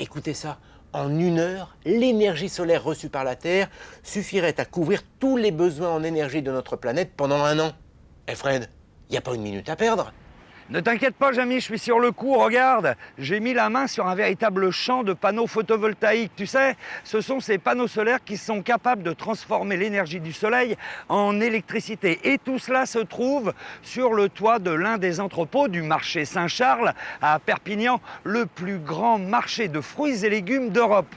Écoutez ça, en 1 heure, l'énergie solaire reçue par la Terre suffirait à couvrir tous les besoins en énergie de notre planète pendant 1 an. Eh Fred, il n'y a pas une minute à perdre. Ne t'inquiète pas, Jamy, je suis sur le coup, regarde. J'ai mis la main sur un véritable champ de panneaux photovoltaïques. Tu sais, ce sont ces panneaux solaires qui sont capables de transformer l'énergie du soleil en électricité. Et tout cela se trouve sur le toit de l'un des entrepôts du marché Saint-Charles à Perpignan, le plus grand marché de fruits et légumes d'Europe.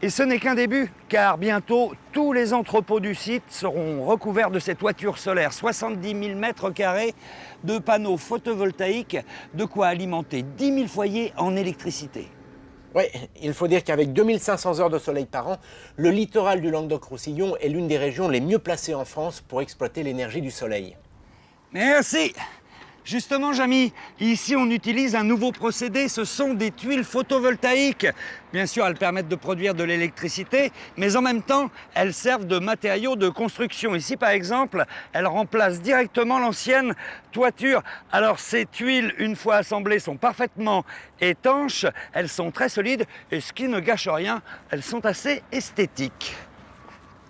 Et ce n'est qu'un début, car bientôt, tous les entrepôts du site seront recouverts de ces toitures solaires. 70 000 mètres carrés de panneaux photovoltaïques, de quoi alimenter 10 000 foyers en électricité. Oui, il faut dire qu'avec 2500 heures de soleil par an, le littoral du Languedoc-Roussillon est l'une des régions les mieux placées en France pour exploiter l'énergie du soleil. Merci. Justement, Jamy, ici on utilise un nouveau procédé, ce sont des tuiles photovoltaïques. Bien sûr, elles permettent de produire de l'électricité, mais en même temps, elles servent de matériaux de construction. Ici, par exemple, elles remplacent directement l'ancienne toiture. Alors, ces tuiles, une fois assemblées, sont parfaitement étanches, elles sont très solides, et ce qui ne gâche rien, elles sont assez esthétiques.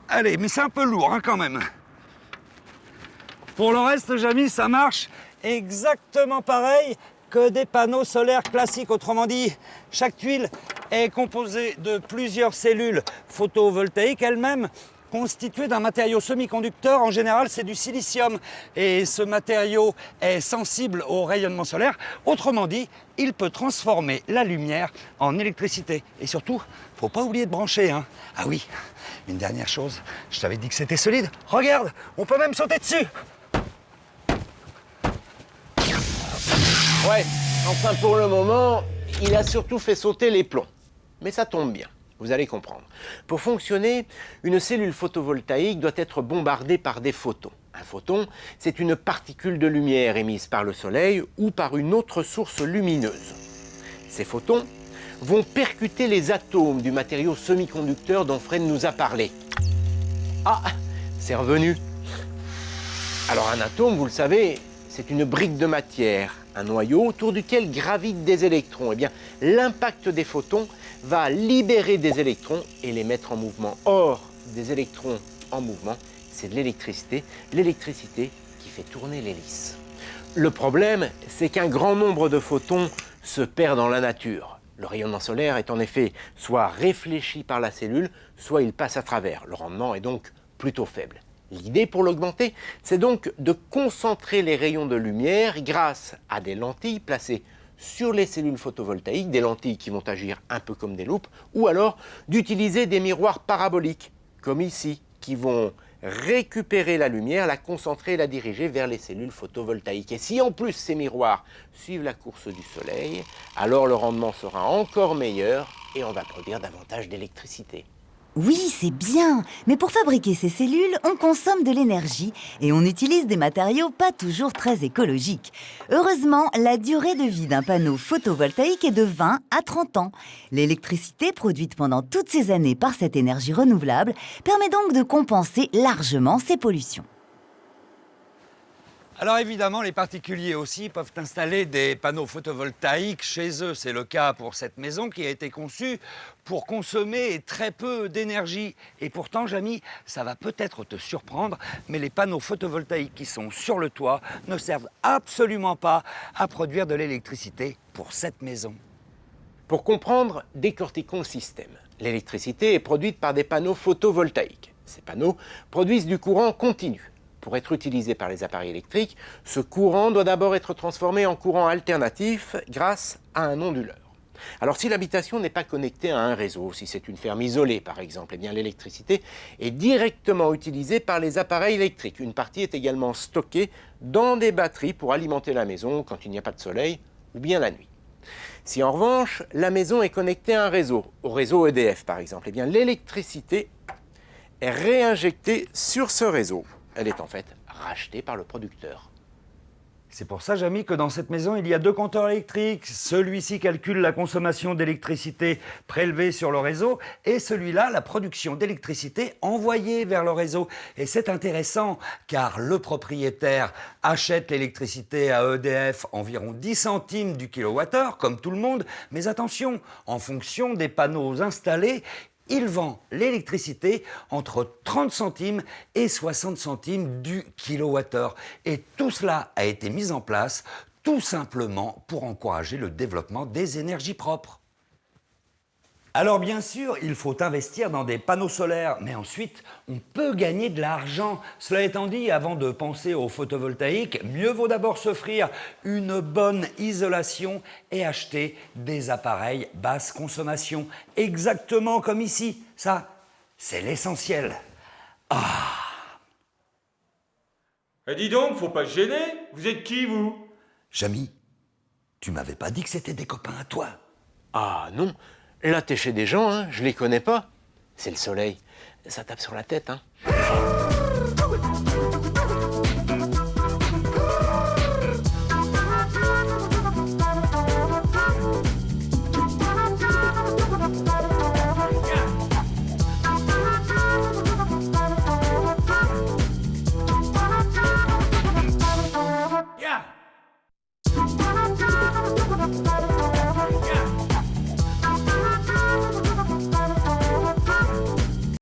Allez, mais c'est un peu lourd, hein, quand même. Pour le reste, Jamy, ça marche exactement pareil que des panneaux solaires classiques. Autrement dit, chaque tuile est composée de plusieurs cellules photovoltaïques, elles-mêmes constituées d'un matériau semi-conducteur. En général, c'est du silicium. Et ce matériau est sensible au rayonnement solaire. Autrement dit, il peut transformer la lumière en électricité. Et surtout, faut pas oublier de brancher, hein. Ah oui, une dernière chose, je t'avais dit que c'était solide. Regarde, on peut même sauter dessus. Ouais, enfin pour le moment, il a surtout fait sauter les plombs. Mais ça tombe bien, vous allez comprendre. Pour fonctionner, une cellule photovoltaïque doit être bombardée par des photons. Un photon, c'est une particule de lumière émise par le soleil ou par une autre source lumineuse. Ces photons vont percuter les atomes du matériau semi-conducteur dont Fred nous a parlé. Ah, c'est revenu. Alors un atome, vous le savez, c'est une brique de matière, un noyau autour duquel gravitent des électrons. Eh bien, l'impact des photons va libérer des électrons et les mettre en mouvement. Or, des électrons en mouvement, c'est de l'électricité. L'électricité qui fait tourner l'hélice. Le problème, c'est qu'un grand nombre de photons se perd dans la nature. Le rayonnement solaire est en effet soit réfléchi par la cellule, soit il passe à travers. Le rendement est donc plutôt faible. L'idée pour l'augmenter, c'est donc de concentrer les rayons de lumière grâce à des lentilles placées sur les cellules photovoltaïques, des lentilles qui vont agir un peu comme des loupes, ou alors d'utiliser des miroirs paraboliques, comme ici, qui vont récupérer la lumière, la concentrer et la diriger vers les cellules photovoltaïques. Et si en plus ces miroirs suivent la course du soleil, alors le rendement sera encore meilleur et on va produire davantage d'électricité. Oui, c'est bien. Mais pour fabriquer ces cellules, on consomme de l'énergie et on utilise des matériaux pas toujours très écologiques. Heureusement, la durée de vie d'un panneau photovoltaïque est de 20 à 30 ans. L'électricité produite pendant toutes ces années par cette énergie renouvelable permet donc de compenser largement ces pollutions. Alors évidemment, les particuliers aussi peuvent installer des panneaux photovoltaïques chez eux. C'est le cas pour cette maison qui a été conçue pour consommer très peu d'énergie. Et pourtant, Jamy, ça va peut-être te surprendre, mais les panneaux photovoltaïques qui sont sur le toit ne servent absolument pas à produire de l'électricité pour cette maison. Pour comprendre, décortiquons le système. L'électricité est produite par des panneaux photovoltaïques. Ces panneaux produisent du courant continu. Pour être utilisé par les appareils électriques, ce courant doit d'abord être transformé en courant alternatif grâce à un onduleur. Alors si l'habitation n'est pas connectée à un réseau, si c'est une ferme isolée par exemple, eh bien l'électricité est directement utilisée par les appareils électriques. Une partie est également stockée dans des batteries pour alimenter la maison quand il n'y a pas de soleil ou bien la nuit. Si en revanche, la maison est connectée à un réseau, au réseau EDF par exemple, eh bien l'électricité est réinjectée sur ce réseau. Elle est en fait rachetée par le producteur. C'est pour ça, Jamy, que dans cette maison, il y a 2 compteurs électriques. Celui-ci calcule la consommation d'électricité prélevée sur le réseau et celui-là, la production d'électricité envoyée vers le réseau. Et c'est intéressant car le propriétaire achète l'électricité à EDF environ 10 centimes du kilowattheure, comme tout le monde. Mais attention, en fonction des panneaux installés, il vend l'électricité entre 30 centimes et 60 centimes du kilowattheure. Et tout cela a été mis en place tout simplement pour encourager le développement des énergies propres. Alors bien sûr, il faut investir dans des panneaux solaires, mais ensuite, on peut gagner de l'argent. Cela étant dit, avant de penser au photovoltaïque, mieux vaut d'abord s'offrir une bonne isolation et acheter des appareils basse consommation, exactement comme ici. Ça, c'est l'essentiel. Eh dis donc, faut pas se gêner. Vous êtes qui, vous? Jamy, tu m'avais pas dit que c'était des copains à toi? Ah non, là t'es chez des gens, hein, je les connais pas. C'est le soleil, ça tape sur la tête, hein. Yeah.